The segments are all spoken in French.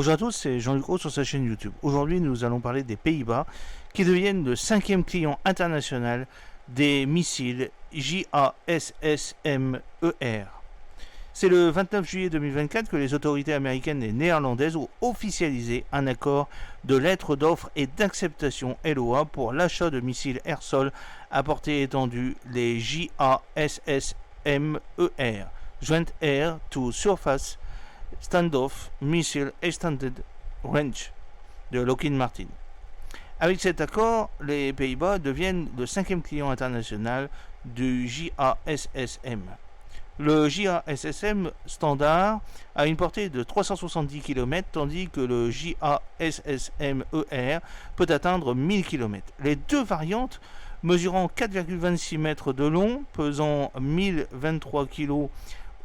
Bonjour à tous, c'est Jean-Luc Roux sur sa chaîne YouTube. Aujourd'hui, nous allons parler des Pays-Bas qui deviennent le 5e client international des missiles JASSM-ER. C'est le 29 juillet 2024 que les autorités américaines et néerlandaises ont officialisé un accord de lettres d'offre et d'acceptation LOA pour l'achat de missiles air-sol à portée étendue, les JASSM-ER, Joint Air to Surface Standoff Missile Extended Range de Lockheed Martin. Avec cet accord, les Pays-Bas deviennent le 5e client international du JASSM. Le JASSM standard a une portée de 370 km, tandis que le JASSM-ER peut atteindre 1000 km. Les deux variantes, mesurant 4,26 mètres de long, pesant 1023 kg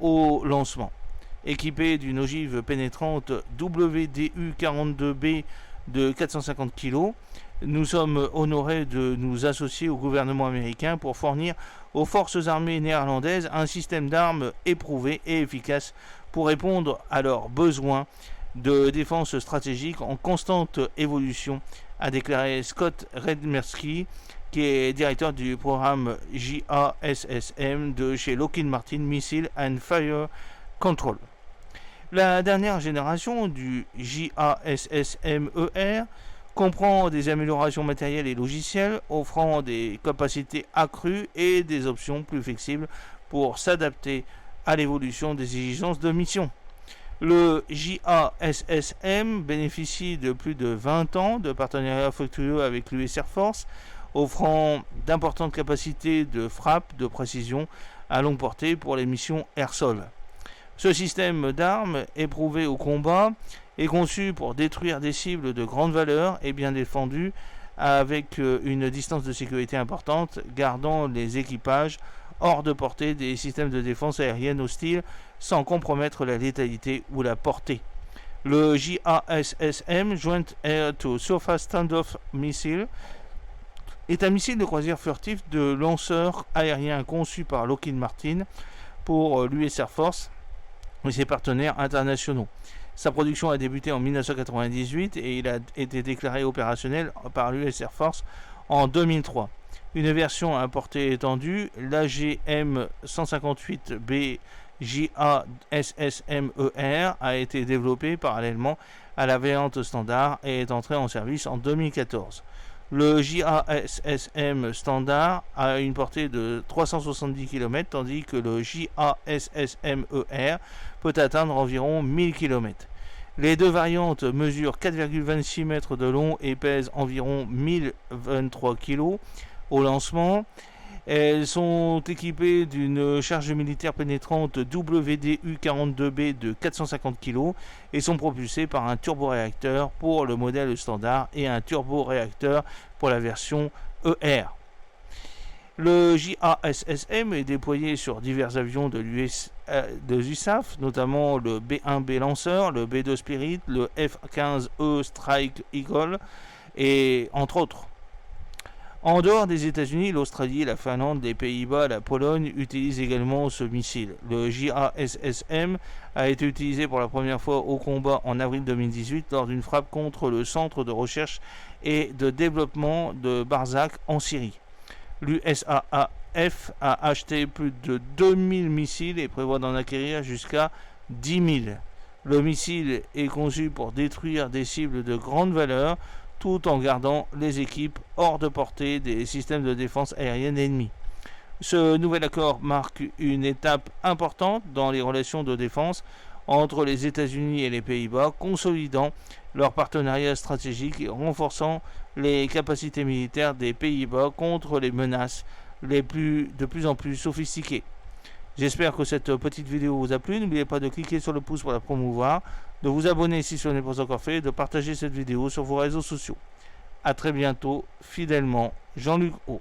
au lancement, équipé d'une ogive pénétrante WDU-42B de 450 kg. Nous sommes honorés de nous associer au gouvernement américain pour fournir aux forces armées néerlandaises un système d'armes éprouvé et efficace pour répondre à leurs besoins de défense stratégique en constante évolution, a déclaré Scott Redmersky, qui est directeur du programme JASSM de chez Lockheed Martin Missile and Fire Control. La dernière génération du JASSM-ER comprend des améliorations matérielles et logicielles, offrant des capacités accrues et des options plus flexibles pour s'adapter à l'évolution des exigences de mission. Le JASSM bénéficie de plus de 20 ans de partenariat fructueux avec l'US Air Force, offrant d'importantes capacités de frappe de précision à longue portée pour les missions air-sol. Ce système d'armes, éprouvé au combat, est conçu pour détruire des cibles de grande valeur et bien défendues avec une distance de sécurité importante, gardant les équipages hors de portée des systèmes de défense aérienne hostiles sans compromettre la létalité ou la portée. Le JASSM, Joint Air to Surface Standoff Missile, est un missile de croisière furtif de lanceur aérien conçu par Lockheed Martin pour l'US Air Force et ses partenaires internationaux. Sa production a débuté en 1998 et il a été déclaré opérationnel par l'US Air Force en 2003. Une version à portée étendue, l'AGM 158B JASSM-ER, a été développée parallèlement à la variante standard et est entrée en service en 2014. Le JASSM standard a une portée de 370 km, tandis que le JASSM-ER peut atteindre environ 1000 km. Les deux variantes mesurent 4,26 mètres de long et pèsent environ 1023 kg au lancement. Elles sont équipées d'une charge militaire pénétrante WDU-42B de 450 kg et sont propulsées par un turboréacteur pour le modèle standard et un turboréacteur pour la version ER. Le JASSM est déployé sur divers avions de l'USAF, notamment le B-1B Lanceur, le B-2 Spirit, le F-15E Strike Eagle, et entre autres. En dehors des États-Unis, l'Australie, la Finlande, les Pays-Bas, la Pologne utilisent également ce missile. Le JASSM a été utilisé pour la première fois au combat en avril 2018 lors d'une frappe contre le centre de recherche et de développement de Barzakh en Syrie. L'USAAF a acheté plus de 2000 missiles et prévoit d'en acquérir jusqu'à 10 000. Le missile est conçu pour détruire des cibles de grande valeur, tout en gardant les équipes hors de portée des systèmes de défense aérienne ennemis. Ce nouvel accord marque une étape importante dans les relations de défense entre les États-Unis et les Pays-Bas, consolidant leur partenariat stratégique et renforçant les capacités militaires des Pays-Bas contre les menaces de plus en plus sophistiquées. J'espère que cette petite vidéo vous a plu. N'oubliez pas de cliquer sur le pouce pour la promouvoir, de vous abonner si ce n'est pas encore fait et de partager cette vidéo sur vos réseaux sociaux. A très bientôt, fidèlement, Jean-Luc Roux.